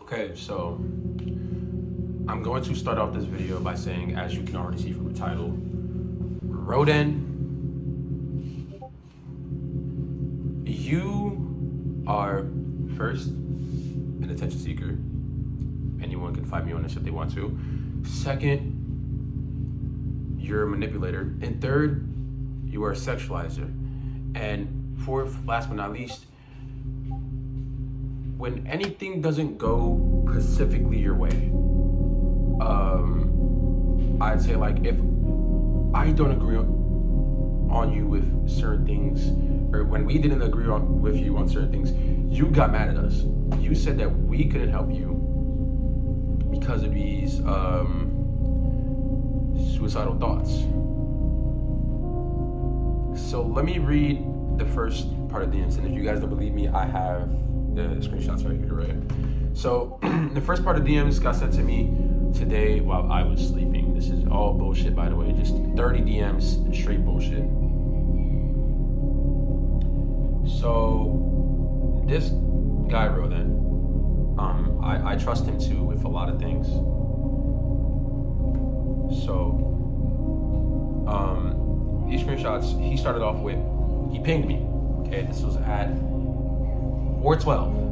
Okay, so I'm going to start off this video by saying, as you can already see from the title, Roden, you are first an attention seeker. Anyone can find me on this if they want to. Second, you're a manipulator. And third, you are a sexualizer. And fourth, last but not least, when anything doesn't go specifically your way, I'd say, like, if I don't agree on you with certain things, or when we didn't agree with you on certain things, you got mad at us. You said that we couldn't help you because of these suicidal thoughts. So let me read the first part of the incident. If you guys don't believe me, I have the screenshots right here, right? So the first part of DMs got sent to me today while I was sleeping. This is all bullshit, by the way. Just 30 DMs, straight bullshit. So this guy, Roden, I trust him too with a lot of things. So these screenshots, he started off with, he pinged me. Okay, this was at 4:12.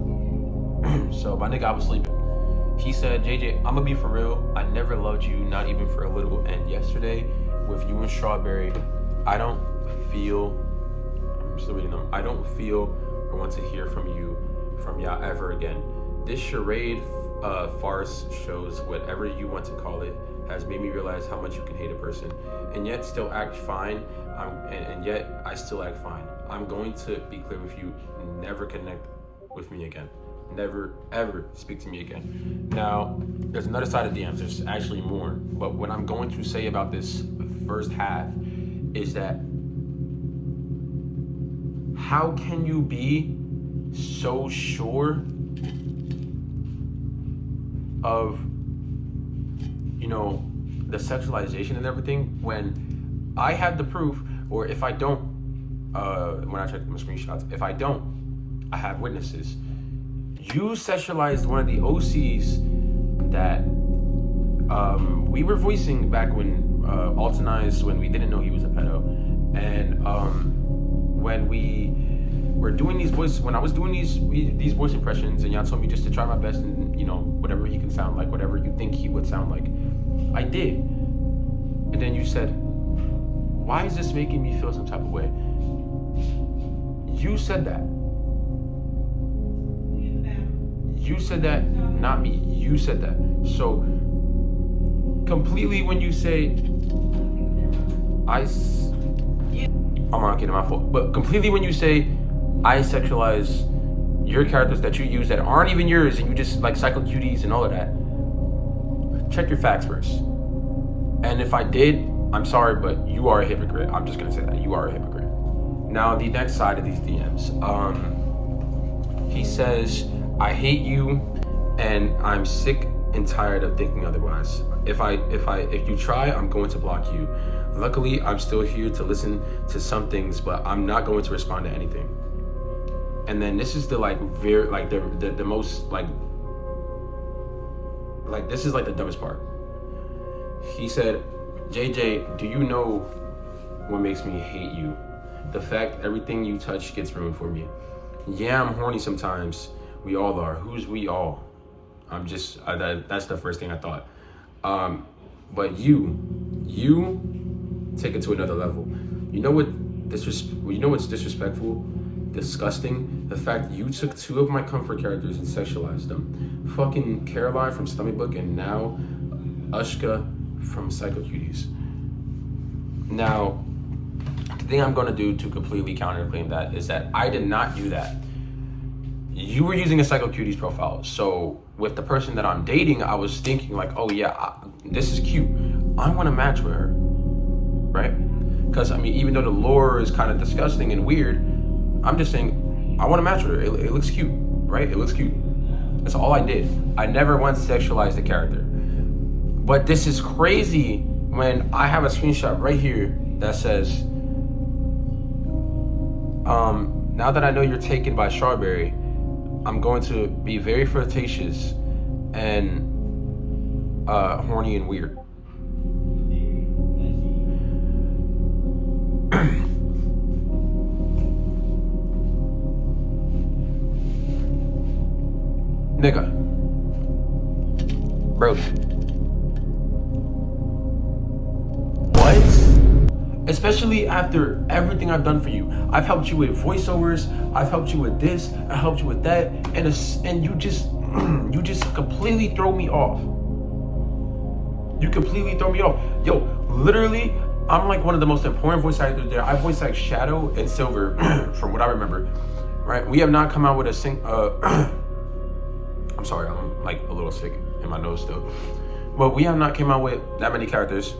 So my nigga, I was sleeping. He said, JJ, I'm gonna be for real. I never loved you, not even for a little. And yesterday, with you and Strawberry, I don't feel, I'm still reading them, I don't feel or want to hear from y'all ever again. This charade farce shows, whatever you want to call it, has made me realize how much you can hate a person and yet still act fine. And yet I still act fine. I'm going to be clear with you, never connect with me again. Never, ever speak to me again. Now, there's another side of DMs. There's actually more. But what I'm going to say about this first half is that how can you be so sure of, you know, the sexualization and everything when I have the proof, or if I don't, when I check my screenshots, if I don't, I have witnesses. You sexualized one of the OCs that we were voicing back when Altonized, when we didn't know he was a pedo, and when we were doing these voice, when I was doing these voice impressions, and y'all told me just to try my best and, you know, whatever he can sound like, whatever you think he would sound like, I did. And then you said, why is this making me feel some type of way? You said that. You said that, not me. You said that. So completely when you say, I'm not getting my fault, but completely when you say I sexualize your characters that you use that aren't even yours, and you just like psycho cuties and all of that, check your facts first. And if I did, I'm sorry, but you are a hypocrite. I'm just gonna say that. You are a hypocrite. Now, the next side of these DMs. He says, I hate you and I'm sick and tired of thinking otherwise. If you try, I'm going to block you. Luckily, I'm still here to listen to some things, but I'm not going to respond to anything. And then this is the like very like the most like this is like the dumbest part. He said, JJ, do you know what makes me hate you? The fact everything you touch gets ruined for me. Yeah, I'm horny sometimes. We all are. Who's we all? I'm just, that's the first thing I thought. But you take it to another level. You know what's disrespectful? Disgusting? The fact you took two of my comfort characters and sexualized them. Fucking Caroline from Stomach Book and now Ushka from Psycho Cuties. Now, the thing I'm gonna do to completely counterclaim that is that I did not do that. You were using a Psycho Cuties profile. So with the person that I'm dating, I was thinking like, oh yeah, this is cute. I wanna match with her, right? Because I mean, even though the lore is kind of disgusting and weird, I'm just saying, I wanna match with her. It looks cute, right? It looks cute. That's all I did. I never once sexualized the character. But this is crazy when I have a screenshot right here that says, now that I know you're taken by Strawberry, I'm going to be very flirtatious and horny and weird. Nigga. Roden. What? Especially after everything I've done for you. I've helped you with voiceovers. I've helped you with this. I helped you with that. And you just you just completely throw me off. You completely throw me off. Yo, literally, I'm like one of the most important voice actors there. I voice act Shadow and Silver, from what I remember. Right? We have not come out with a I'm sorry, I'm like a little sick in my nose still. But we have not came out with that many characters.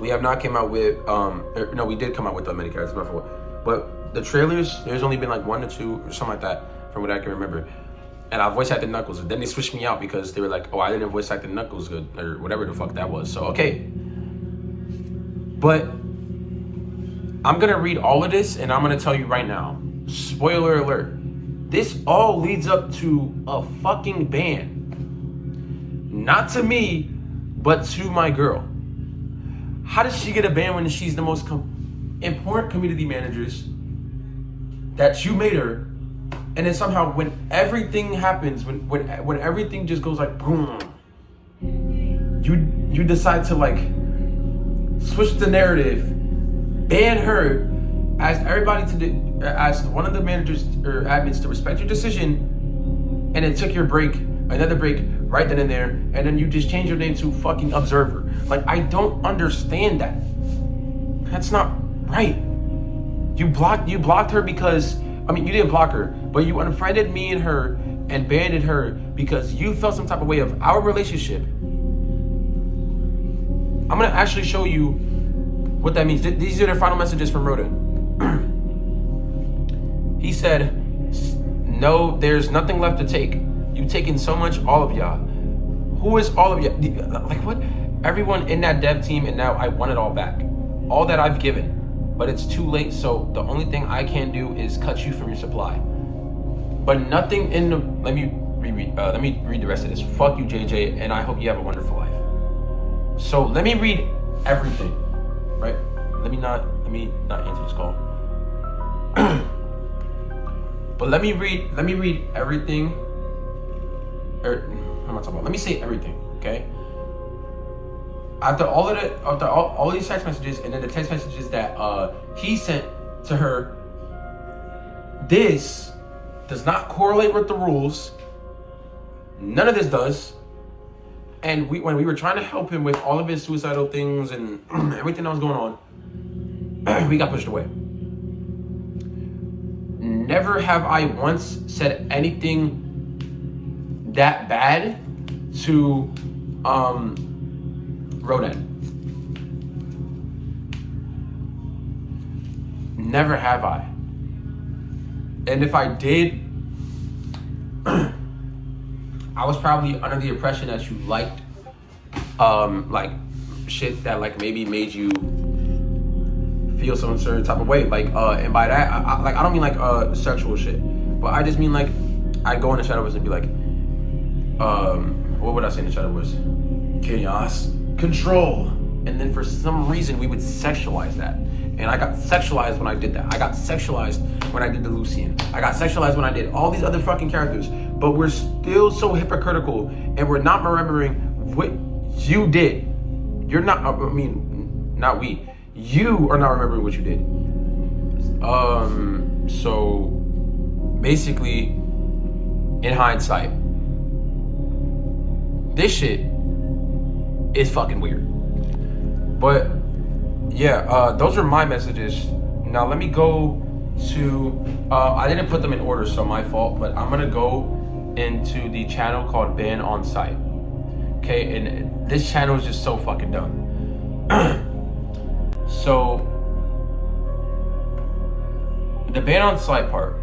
We have not came out with no, we did come out with that many characters before. But the trailers, there's only been like 1 or 2 or something like that, from what I can remember. And I voice acted Knuckles. Then they switched me out because they were like, oh, I didn't voice act Knuckles good, or whatever the fuck that was. So okay. But I'm gonna read all of this and I'm gonna tell you right now. Spoiler alert. This all leads up to a fucking ban. Not to me, but to my girl. How does she get a ban when she's the most important community managers that you made her? And then somehow when everything happens, when everything just goes like boom, you decide to like switch the narrative, ban her, ask everybody to ask one of the managers or admins to respect your decision, and then took your break, another break right then and there, and then you just change your name to fucking Observer. Like, I don't understand that. That's not right. You blocked her because, I mean, you didn't block her, but you unfriended me and her and banned her because you felt some type of way of our relationship. I'm gonna actually show you what that means. These are the final messages from Roden. He said, no, there's nothing left to take. You've taken so much, all of y'all. Who is all of y'all? Like what? Everyone in that dev team, and now I want it all back. All that I've given, but it's too late, so the only thing I can do is cut you from your supply. But nothing in the, let me read the rest of this. Fuck you, JJ, and I hope you have a wonderful life. So let me read everything, right? Let me not answer this call. But let me read everything. What am I talking about? Let me say everything, okay? After all these text messages, and then the text messages that he sent to her, this does not correlate with the rules. None of this does. And when we were trying to help him with all of his suicidal things and everything that was going on, we got pushed away. Never have I once said anything that bad to Roden. Never have I. And if I did, I was probably under the impression that you liked like shit that like maybe made you feel some certain type of way. Like and by that I don't mean like sexual shit, but I just mean like I go in the Shadowverse and be like what would I say in the Shadowverse? Chaos, control. And then for some reason we would sexualize that. And I got sexualized when I did that. I got sexualized when I did the Lucian. I got sexualized when I did all these other fucking characters. But we're still so hypocritical and we're not remembering what you did. You're not, I mean, not we. You are not remembering what you did. So basically, in hindsight, this shit is fucking weird. But yeah, those are my messages. Now let me go to, I didn't put them in order, so my fault, but I'm gonna go into the channel called Ban on Site. Okay, and this channel is just so fucking dumb. So, the Ban on Site part.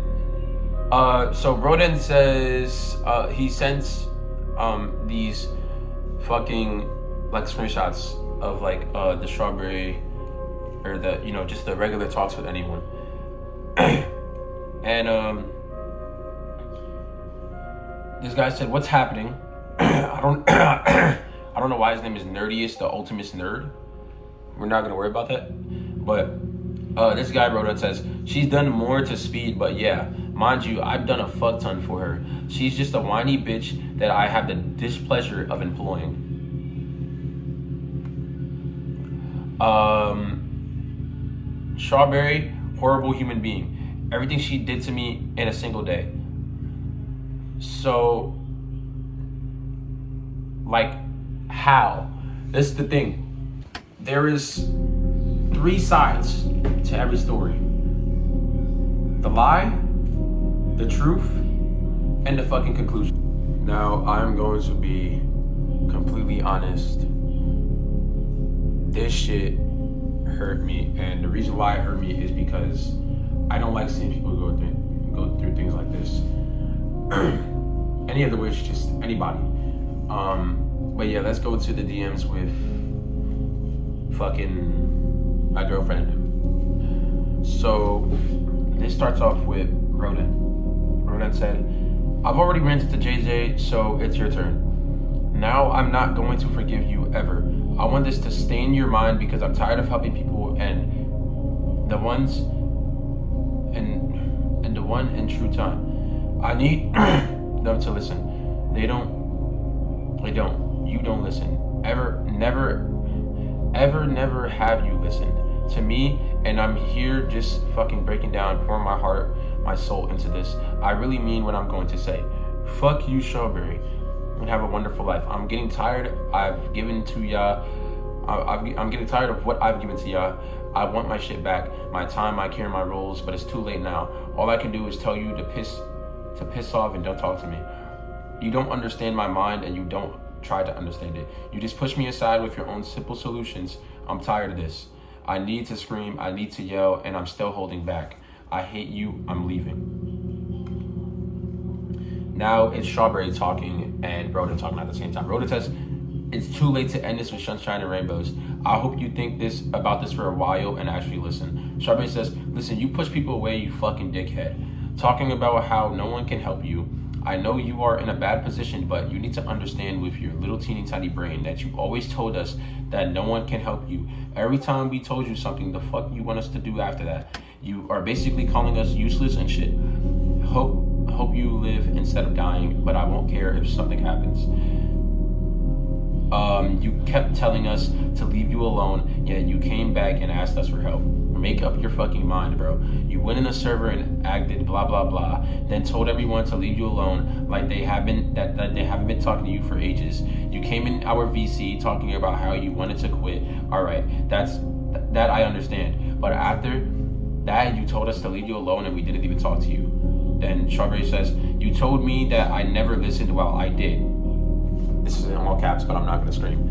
So Roden says he sends these fucking like screenshots of like the strawberry or the, you know, just the regular talks with anyone. And This guy said, "What's happening?" I don't I don't know why his name is Nerdiest, the ultimate nerd. We're not gonna worry about that. But this guy wrote and says, "She's done more to Speed, but yeah, mind you, I've done a fuck ton for her. She's just a whiny bitch that I have the displeasure of employing." Strawberry, horrible human being. Everything she did to me in a single day. So, like, how? This is the thing. There is 3 sides to every story: the lie, the truth, and the fucking conclusion. Now, I'm going to be completely honest. This shit hurt me, and the reason why it hurt me is because I don't like seeing people go through things like this. Any other wish, just anybody. But yeah, let's go to the DMs with fucking my girlfriend and him. So this starts off with Roden. Roden said, "I've already ranted to JJ, so it's your turn. Now I'm not going to forgive you ever. I want this to stay in your mind because I'm tired of helping people and the ones and the one in true time. I need them to listen. They don't. You don't listen. Never have you listened to me, and I'm here just fucking breaking down, pouring my heart, my soul into this. I really mean what I'm going to say. Fuck you, Strawberry, and have a wonderful life. I'm getting tired. I've given to y'all. I'm getting tired of what I've given to y'all. I want my shit back, my time, my care, my roles, but it's too late now. All I can do is tell you to piss off and don't talk to me. You don't understand my mind, and you don't try to understand it. You just push me aside with your own simple solutions. I'm tired of this. I need to scream, I need to yell, and I'm still holding back. I hate you, I'm leaving." Now it's Strawberry talking and Roden talking at the same time. Roden says, "It's too late to end this with sunshine and rainbows. I hope you think about this for a while and actually listen." Strawberry says, "Listen, you push people away, you fucking dickhead. Talking about how no one can help you. I know you are in a bad position, but you need to understand with your little teeny tiny brain that you always told us that no one can help you. Every time we told you something, the fuck you want us to do after that? You are basically calling us useless and shit. Hope you live instead of dying, but I won't care if something happens. You kept telling us to leave you alone, yet you came back and asked us for help. Make up your fucking mind, bro. You went in the server and acted blah blah blah, then told everyone to leave you alone like they haven't been talking to you for ages. You came in our VC talking about how you wanted to quit. Alright, that I understand. But after that you told us to leave you alone and we didn't even talk to you." Then Strawberry says, "You told me that I never listened. Well, I did." This is in all caps, but I'm not gonna scream.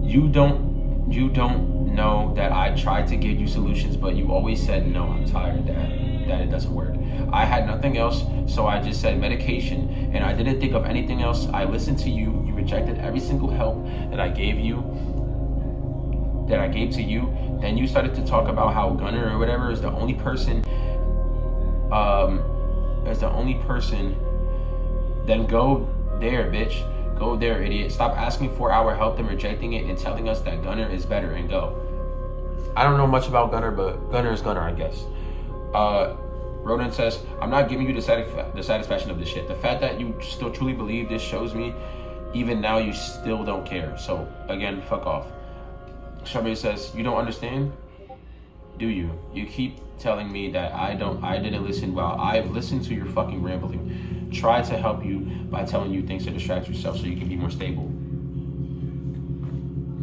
You don't know that I tried to give you solutions, but you always said no. I'm tired that it doesn't work. I had nothing else, so I just said medication, and I didn't think of anything else. I listened to you. You rejected every single help that I gave to you. Then you started to talk about how Gunner or whatever is the only person. Then go there, bitch. Go there, idiot. Stop asking for our help, then rejecting it and telling us that Gunner is better, and go." I don't know much about Gunner, but Gunner is Gunner, I guess. Roden says, "I'm not giving you the satisfaction of this shit. The fact that you still truly believe this shows me even now you still don't care. So again, fuck off." Strawberry says, "You don't understand, do you? You keep telling me that I didn't listen. Well, I've listened to your fucking rambling. Try to help you by telling you things to distract yourself so you can be more stable."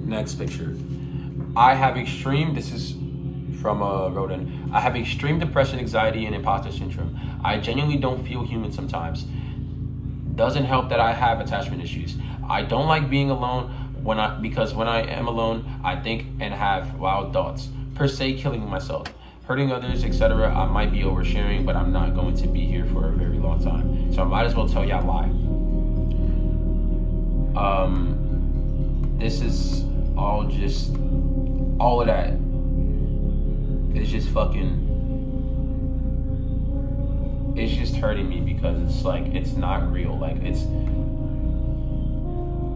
Next picture. This is from Roden. "I have extreme depression, anxiety, and imposter syndrome. I genuinely don't feel human sometimes. Doesn't help that I have attachment issues. I don't like being alone because when I am alone, I think and have wild thoughts. Per se, killing myself, hurting others, etc. I might be oversharing, but I'm not going to be here for a very long time. So I might as well tell y'all why." This is all of that. It's just fucking it's just hurting me because it's like, it's not real. Like,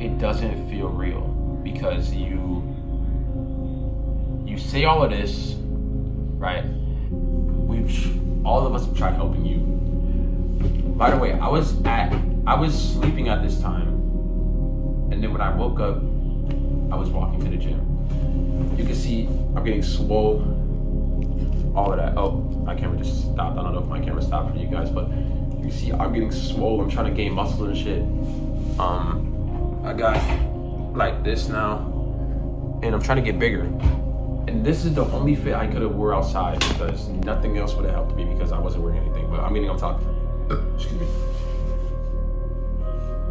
it doesn't feel real because you say all of this, right? All of us have tried helping you. By the way, I was sleeping at this time, and then when I woke up, I was walking to the gym. You can see I'm getting swole, all of that. Oh, my camera just stopped. I don't know if my camera stopped for you guys, but you see I'm getting swole. I'm trying to gain muscle and shit. I got like this now, and I'm trying to get bigger. And this is the only fit I could have wore outside because nothing else would have helped me because I wasn't wearing anything. But I'm getting on top. Excuse me.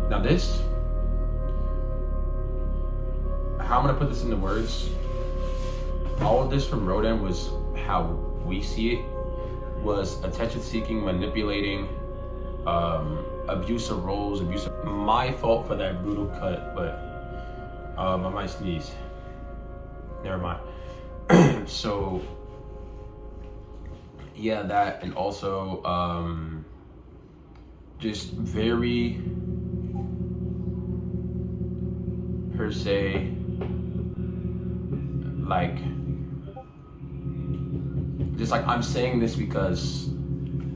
Now this, how I'm gonna put this into words. All of this from Roden was how we see it, was attention-seeking, manipulating, abusive roles, my fault for that brutal cut, but I might sneeze. Never mind. So yeah, that, and also just very per se, like, just like, I'm saying this because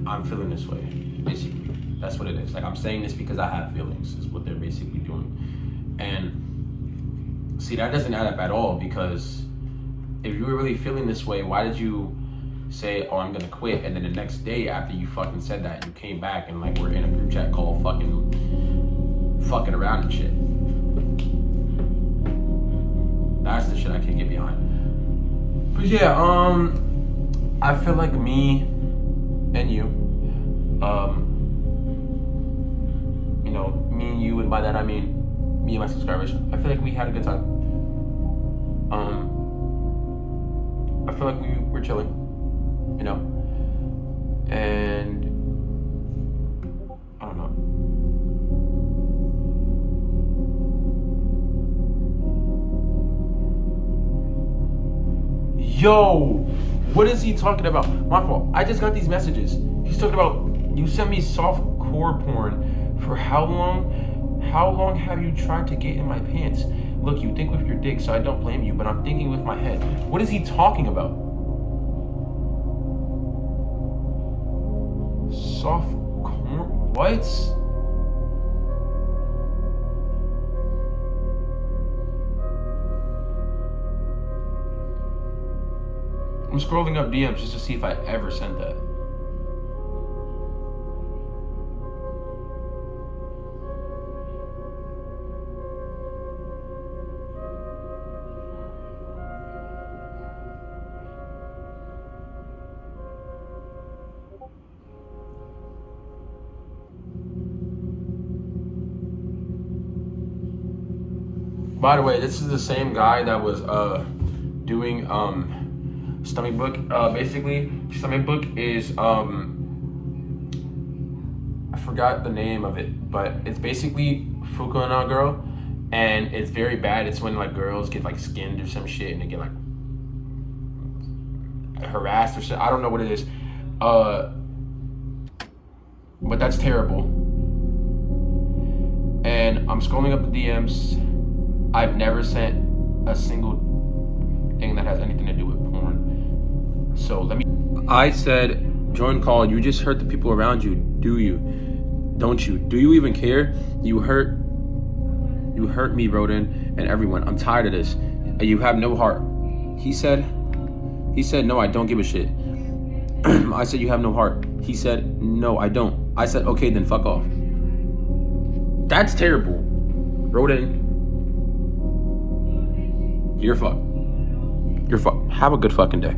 I'm feeling this way, basically. That's what it is. Like, I'm saying this because I have feelings, is what they're basically doing. And see, that doesn't add up at all, because if you were really feeling this way, why did you say, oh, I'm gonna quit, and then the next day after you fucking said that, you came back and like we're in a group chat call fucking around and shit? That's the shit I can't get behind. But yeah, I feel like me and you, you know, me and you, and by that I mean me and my subscribers, I feel like we had a good time. I feel like we were chilling, you know, and I don't know. Yo, what is he talking about? My fault. I just got these messages. He's talking about, you sent me soft core porn for how long? How long have you tried to get in my pants? Look, you think with your dick, so I don't blame you, but I'm thinking with my head. What is he talking about? Soft core? What? I'm scrolling up DMs just to see if I ever sent that. By the way, this is the same guy that was doing Stomach Book. Basically, Stomach Book is I forgot the name of it, but it's basically Fukuoka girl, and it's very bad. It's when like girls get like skinned or some shit and they get like harassed or shit. I don't know what it is, but that's terrible. And I'm scrolling up the DMs. I've never sent a single thing that has anything to do with porn. So let me. I said, join call. You just hurt the people around you, do you? Don't you? Do you even care? You hurt me, Roden, and everyone. I'm tired of this. You have no heart. He said, no, I don't give a shit. I said, you have no heart. He said, no, I don't. I said, okay, then fuck off. That's terrible. Roden, you're fucked. You're fucked. Have a good fucking day.